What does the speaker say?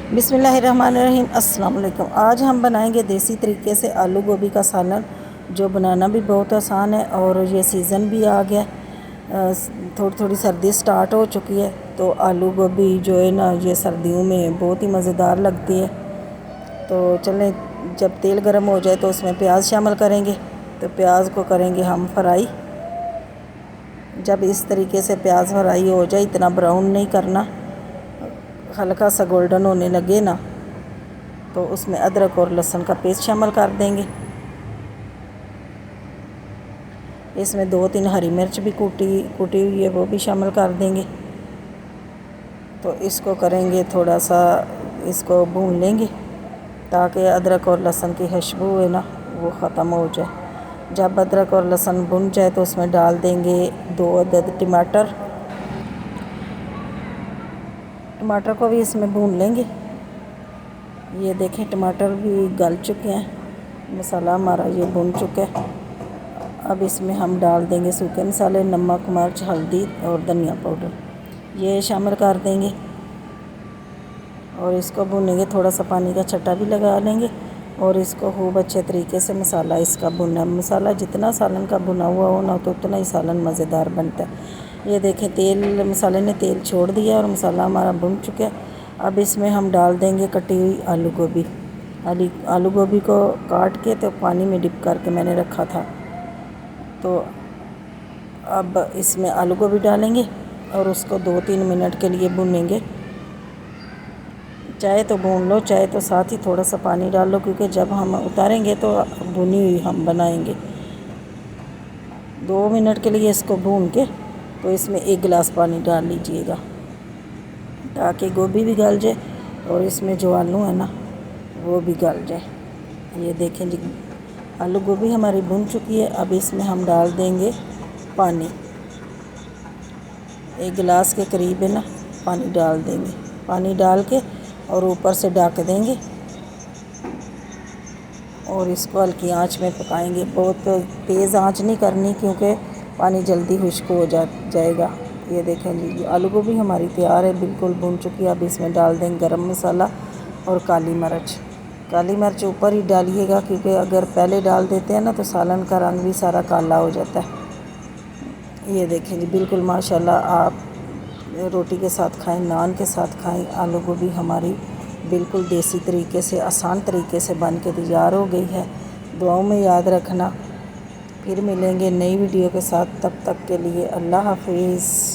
बिस्मिल्लाहिर्रहमानिर्रहीम। अस्सलाम वालेकुम। आज हम बनाएंगे देसी तरीके से आलू गोभी का सालन, जो बनाना भी बहुत आसान है और ये सीज़न भी आ गया। थोड़ी थोड़ी सर्दी स्टार्ट हो चुकी है, तो आलू गोभी जो है ना, ये सर्दियों में बहुत ही मज़ेदार लगती है। तो चलें, जब तेल गर्म हो जाए तो उसमें प्याज शामिल करेंगे। तो प्याज को करेंगे हम फ्राई। जब इस तरीके से प्याज फ्राई हो जाए, इतना ब्राउन नहीं करना, हल्का सा गोल्डन होने लगे ना, तो उसमें अदरक और लहसुन का पेस्ट शामिल कर देंगे। इसमें 2-3 हरी मिर्च भी कूटी हुई है, वो भी शामिल कर देंगे। तो इसको करेंगे थोड़ा सा, इसको भून लेंगे ताकि अदरक और लहसुन की खुशबू है ना, वो ख़त्म हो जाए। जब अदरक और लहसुन भुन जाए तो उसमें डाल देंगे 2 अदद टमाटर। टमाटर को भी इसमें भून लेंगे। ये देखें, टमाटर भी गल चुके हैं, मसाला हमारा ये भुन चुका है। अब इसमें हम डाल देंगे सूखे मसाले, नमक, मिर्च, हल्दी और धनिया पाउडर, ये शामिल कर देंगे और इसको भुनेंगे। थोड़ा सा पानी का छट्टा भी लगा लेंगे और इसको खूब अच्छे तरीके से मसाला इसका भुना। मसाला जितना सालन का भुना हुआ हो ना, तो उतना ही सालन मज़ेदार बनता है। ये देखें, मसाले ने तेल छोड़ दिया और मसाला हमारा भुन चुका है। अब इसमें हम डाल देंगे कटी हुई आलू गोभी। आलू गोभी को काट के तो पानी में डिप करके मैंने रखा था। तो अब इसमें आलू गोभी डालेंगे और उसको 2-3 मिनट के लिए भूनेंगे। चाहे तो भून लो, चाहे तो साथ ही थोड़ा सा पानी डाल लो, क्योंकि जब हम उतारेंगे तो भुनी हुई हम बनाएंगे। 2 मिनट के लिए इसको भून के तो इसमें 1 गिलास पानी डाल लीजिएगा, ताकि गोभी भी गल जाए और इसमें जो आलू है ना, वो भी गल जाए। ये देखें जी, आलू गोभी हमारी भुन चुकी है। अब इसमें हम डाल देंगे पानी, 1 गिलास के करीब है ना पानी डाल देंगे। पानी डाल के और ऊपर से ढक देंगे और इसको हल्की आंच में पकाएंगे। बहुत तेज़ आंच नहीं करनी, क्योंकि पानी जल्दी खुश्क हो जाएगा। ये देखें जी, आलू गोभी हमारी तैयार है, बिल्कुल भुन चुकी है। अब इसमें डाल देंगे गरम मसाला और काली मिर्च। काली मिर्च ऊपर ही डालिएगा, क्योंकि अगर पहले डाल देते हैं ना तो सालन का रंग भी सारा काला हो जाता है। ये देखें जी, बिल्कुल माशाल्लाह, आप रोटी के साथ खाएं, नान के साथ खाएं। आलू गोभी हमारी बिल्कुल देसी तरीके से, आसान तरीके से बन के तैयार हो गई है। दुआओं में याद रखना। फिर मिलेंगे नई वीडियो के साथ, तब तक के लिए अल्लाह हाफिज़।